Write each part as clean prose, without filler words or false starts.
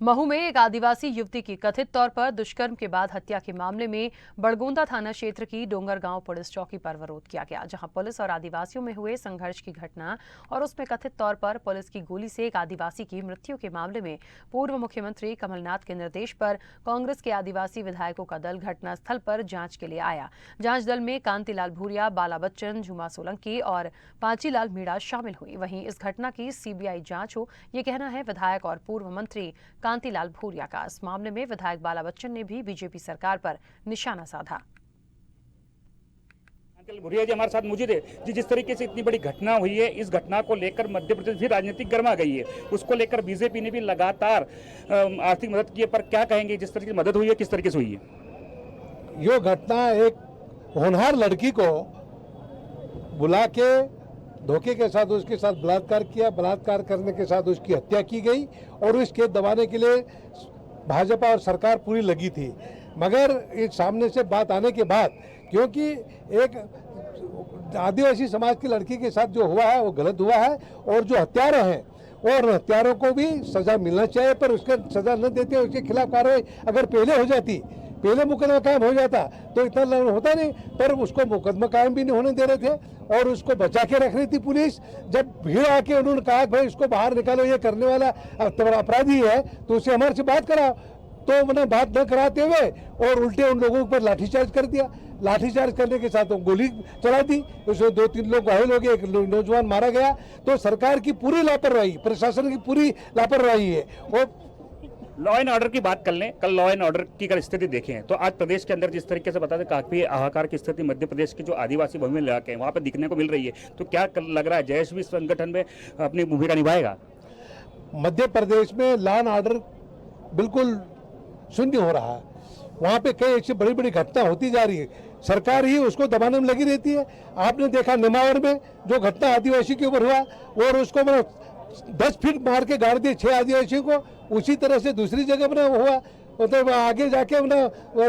महू में एक आदिवासी युवती की कथित तौर पर दुष्कर्म के बाद हत्या के मामले में बड़गोंदा थाना क्षेत्र की डोंगरगांव पुलिस चौकी पर विरोध किया गया, जहां पुलिस और आदिवासियों में हुए संघर्ष की घटना और उसमें कथित तौर पर पुलिस की गोली से एक आदिवासी की मृत्यु के मामले में पूर्व मुख्यमंत्री कमलनाथ के निर्देश पर कांग्रेस के आदिवासी विधायकों का दल घटनास्थल पर जांच के लिए आया। जांच दल में कांतिलाल भूरिया, बाला बच्चन, झुमा सोलंकी और पांचीलाल मीणा शामिल हुई। वहीं इस घटना की सीबीआई जांच हो, ये कहना है विधायक और पूर्व मंत्री कांतिलाल भूरिया का। इस मामले में विधायक बाला बच्चन ने भी बीजेपी सरकार पर निशाना साधा। भूरिया जी हमारे साथ मौजूद है जी। जिस तरीके से इतनी बड़ी घटना हुई है, इस घटना को लेकर मध्य प्रदेश भी राजनीतिक गर्मा गई है। उसको लेकर बीजेपी ने भी लगातार आर्थिक मदद की है, पर क्या कहेंगे, जिस तरीके से मदद हुई है किस तरीके से हुई है? ये घटना एक होनहार लड़की को बुला के धोखे के साथ उसके साथ बलात्कार किया, बलात्कार करने के साथ उसकी हत्या की गई और उसके दबाने के लिए भाजपा और सरकार पूरी लगी थी। मगर इस सामने से बात आने के बाद, क्योंकि एक आदिवासी समाज की लड़की के साथ जो हुआ है वो गलत हुआ है और जो हत्यारे हैं और हत्यारों को भी सजा मिलना चाहिए, पर उसका सजा न देते उसके खिलाफ कार्रवाई अगर पहले हो जाती, पहले मुकदमा कायम हो जाता तो इतना होता नहीं, पर उसको मुकदमा कायम भी नहीं होने दे रहे थे और उसको बचा के रख रही थी पुलिस। जब भीड़ आके उन्होंने कहा भाई इसको बाहर निकालो, ये करने वाला अपराधी है, तो उससे हमारे से बात कराओ, तो मैंने बात न कराते हुए और उल्टे उन लोगों पर लाठीचार्ज कर दिया। लाठीचार्ज करने के साथ गोली चला दी, उसमें 2-3 लोग घायल हो गए, एक नौजवान मारा गया। तो सरकार की पूरी लापरवाही, प्रशासन की पूरी लापरवाही है। और लॉ एंड ऑर्डर की बात कर लें, कल लॉ एंड ऑर्डर की अगर स्थिति देखें तो आज प्रदेश के अंदर जिस तरीके से बता दें काफी हाहाकार की स्थिति मध्य प्रदेश के जो आदिवासी बहुल इलाके हैं वहाँ पर दिखने को मिल रही है, तो क्या लग रहा है जयेश भी संगठन में अपनी भूमिका निभाएगा? मध्य प्रदेश में लॉ एंड ऑर्डर बिल्कुल शून्य हो रहा है। वहाँ पे कई ऐसी बड़ी बड़ी घटना होती जा रही है, सरकार ही उसको दबाने में लगी रहती है। आपने देखा निमावर में जो घटना आदिवासी के ऊपर हुआ और उसको 10 फीट मार के गाड़ दिए 6 आदिवासियों को, उसी तरह से दूसरी जगह बना हुआ, मतलब आगे जाके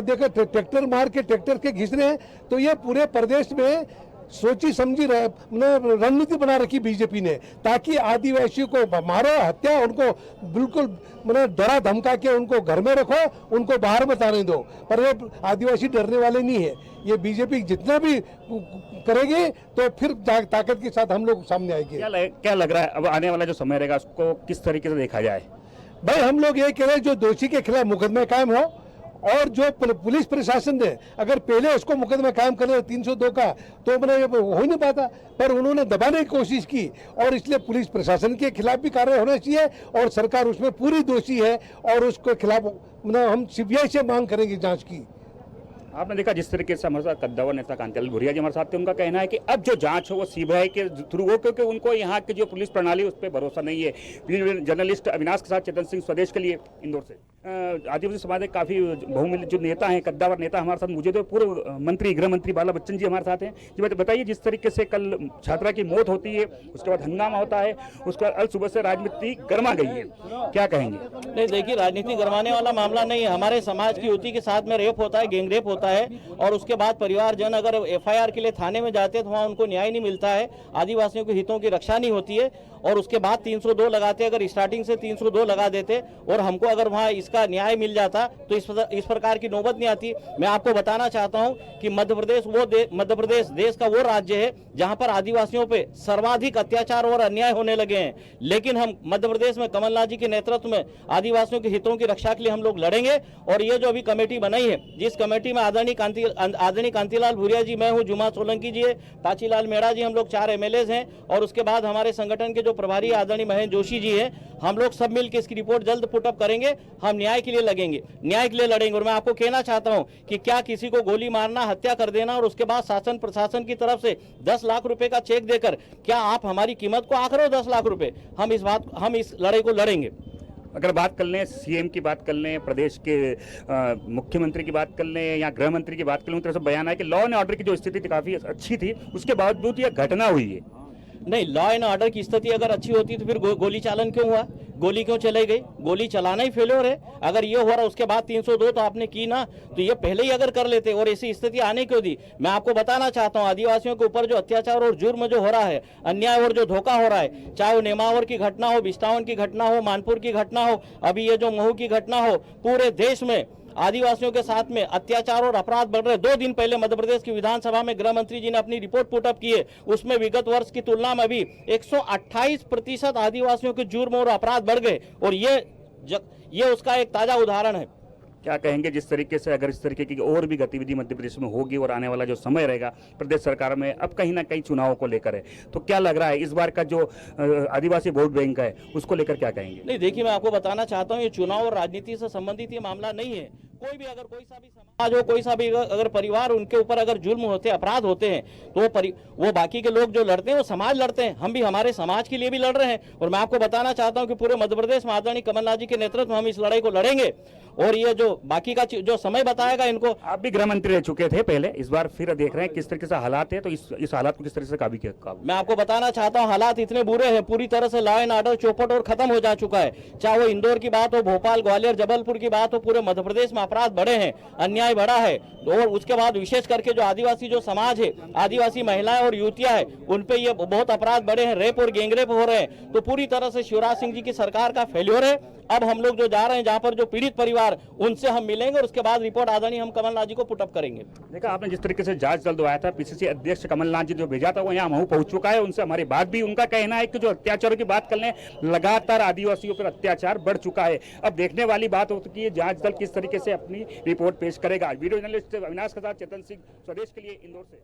देखो ट्रैक्टर मार के ट्रैक्टर के घिस रहे हैं। तो ये पूरे प्रदेश में सोची समझी रणनीति बना रखी बीजेपी ने, ताकि आदिवासियों को मारो, हत्या, उनको बिल्कुल डरा धमका के उनको घर में रखो, उनको बाहर मत आने दो। पर ये आदिवासी डरने वाले नहीं है। ये बीजेपी जितना भी करेगी तो फिर ताकत के साथ हम लोग सामने आएंगे। क्या लग रहा है अब आने वाला जो समय रहेगा उसको किस तरीके से देखा जाए? भाई हम लोग ये कह रहे हैं जो दोषी के खिलाफ मुकदमा कायम हो, और जो पुलिस प्रशासन ने अगर पहले उसको मुकदमा कायम कर 302 का तो हो नहीं पाता, पर उन्होंने दबाने की कोशिश की और इसलिए पुलिस प्रशासन के खिलाफ भी कार्रवाई होना चाहिए और सरकार उसमें पूरी दोषी है और उसके खिलाफ हम सीबीआई से मांग करेंगे जांच की। आपने देखा जिस तरीके से हमारे साथ कद्दावर नेता कांतिलाल भूरिया जी हमारे साथ थे, उनका कहना है कि अब जो जांच हो वो सीबीआई के थ्रू हो, क्योंकि उनको यहाँ की जो पुलिस प्रणाली उस पर भरोसा नहीं है। जर्नलिस्ट अविनाश के साथ चेतन सिंह, स्वदेश के लिए, इंदौर से। आदिवासी समाज के काफी बहुमूल्य जो नेता हैं, कद्दावर नेता हमारे साथ मौजूद है, पूर्व मंत्री, गृह मंत्री बाला बच्चन जी हमारे साथ हैं। जी बताइए, जिस तरीके से कल छात्रा की मौत होती है, उसके बाद हंगामा होता है, उसके बाद सुबह से राजनीति गर्मा गई है, क्या कहेंगे? नहीं देखिए, राजनीति गरमाने वाला मामला नहीं है। हमारे समाज की युवती के साथ में रेप होता है, गैंगरेप होता है और उसके बाद परिवारजन अगर एफआईआर के लिए थाने में जाते हैं तो वहाँ उनको न्याय नहीं मिलता है, आदिवासियों के हितों की रक्षा नहीं होती है और उसके बाद 302 लगाते, अगर स्टार्टिंग से 302 लगा देते और हमको अगर वहाँ इसका न्याय मिल जाता तो इस प्रकार की नौबत नहीं आती। मैं आपको बताना चाहता हूँ कि मध्य प्रदेश देश का वो राज्य है जहाँ पर आदिवासियों पे सर्वाधिक अत्याचार और अन्याय होने लगे हैं, लेकिन हम मध्य प्रदेश में कमलनाथ जी के नेतृत्व में आदिवासियों के हितों की रक्षा के लिए हम लोग लड़ेंगे। और ये जो अभी कमेटी बनाई है, जिस कमेटी में आदरणीय कांतिलाल भूरिया जी, मैं हूँ, झुमा सोलंकी जी है, पांचीलाल मीणा जी, हम लोग 4 एमएलए हैं और उसके बाद हमारे संगठन के जो प्रभारी आदरणीय महेंद्र जोशी जी हैं, हम लोग सब मिलकर इसकी रिपोर्ट जल्द पुटअप करेंगे। हम न्याय के लिए लगेंगे, न्याय के लिए लड़ेंगे। और मैं आपको कहना चाहता हूं कि क्या किसी को गोली मारना, हत्या कर देना और उसके बाद शासन प्रशासन की तरफ से 10 लाख रुपए का चेक देकर क्या आप हमारी कीमत को आंक रहे हो? 10 लाख रुपए। हम इस लड़ाई को लड़ेंगे। अगर बात कर लें सीएम की बात कर लें, प्रदेश के मुख्यमंत्री की बात कर लें या गृह मंत्री की बात कर लें, तरह से बयान है कि लॉ एंड ऑर्डर की जो स्थिति थी काफ़ी अच्छी थी, उसके बावजूद यह घटना हुई है। नहीं, लॉ एंड ऑर्डर की स्थिति अगर अच्छी होती तो फिर गोली चालन क्यों हुआ, गोली क्यों चलाई गई? गोली चलाना ही फेल्योर है। अगर ये हो रहा उसके बाद 302 तो आपने की ना, तो ये पहले ही अगर कर लेते और ऐसी स्थिति आने क्यों दी? मैं आपको बताना चाहता हूँ, आदिवासियों के ऊपर जो अत्याचार और जुर्म जो हो रहा है, अन्याय और जो धोखा हो रहा है, चाहे वो नेमावर की घटना हो, बिस्टावन की घटना हो, मानपुर की घटना हो, अभी ये जो महू की घटना हो, पूरे देश में आदिवासियों के साथ में अत्याचार और अपराध बढ़ रहे। 2 दिन पहले मध्य प्रदेश की विधानसभा में गृह मंत्री जी ने अपनी रिपोर्ट पुटअप की है, उसमें विगत वर्ष की तुलना में अभी 128% आदिवासियों के जुर्म और अपराध बढ़ गए, और ये उसका एक ताजा उदाहरण है। क्या कहेंगे जिस तरीके से अगर इस तरीके की और भी गतिविधि मध्य प्रदेश में होगी और आने वाला जो समय रहेगा प्रदेश सरकार में, अब कहीं ना कहीं चुनावों को लेकर है, तो क्या लग रहा है इस बार का जो आदिवासी वोट बैंक है उसको लेकर क्या कहेंगे? नहीं, देखिए, मैं आपको बताना चाहता हूँ, ये चुनाव और राजनीति से संबंधित ये मामला नहीं है। कोई भी अगर कोई सा भी समाज हो, कोई सा भी अगर परिवार, उनके ऊपर अगर जुल्म होते हैं, अपराध होते हैं, तो वो बाकी के लोग जो लड़ते हैं वो समाज लड़ते हैं। हम भी हमारे समाज के लिए भी लड़ रहे हैं, और मैं आपको बताना चाहता हूं कि पूरे मध्य प्रदेश में आदरणीय कमलनाथ जी के नेतृत्व में हम इस लड़ाई को लड़ेंगे, और ये जो बाकी का जो समय बताएगा इनको। आप भी गृह मंत्री रह चुके थे पहले, इस बार फिर देख रहे हैं किस तरीके से हालात है, तो इस हालात को किस तरह से काबू किया? मैं आपको बताना चाहता हूं, हालात इतने बुरे हैं, पूरी तरह से लॉ एंड ऑर्डर चौपट और खत्म हो जा चुका है। चाहे वो इंदौर की बात हो, भोपाल, ग्वालियर, जबलपुर की बात हो, पूरे मध्य प्रदेश में अपराध बढ़े हैं, अन्याय बढ़ा है। और उसके बाद विशेष करके जो आदिवासी जो समाज है, आदिवासी महिलाएं और युवतियां हैं, उन पे ये बहुत अपराध बढ़े हैं, रेप और गैंगरेप हो रहे हैं। तो पूरी तरह से शिवराज सिंह जी की सरकार का फेल्योर है। अब हम लोग जो जा रहे हैं, जहां पर जो पीड़ित परिवार, उनसे हम मिलेंगे और उसके बाद रिपोर्ट आदरणीय हम कमलनाथ जी को पुटअप करेंगे। देखा आपने जिस तरीके से जांच दल आया था, पीसीसी अध्यक्ष कमलनाथ जी जो भेजा था वो यहाँ महू पहुंच चुका है, उनसे हमारी बात भी, उनका कहना है कि जो अत्याचारों की बात कर लें, लगातार आदिवासियों पर अत्याचार बढ़ चुका है। अब देखने वाली बात होती है जांच दल किस तरीके से अपनी रिपोर्ट पेश करेगा। वीडियो जर्नलिस्ट अविनाश के साथ चेतन सिंह, स्वदेश के लिए इंदौर से।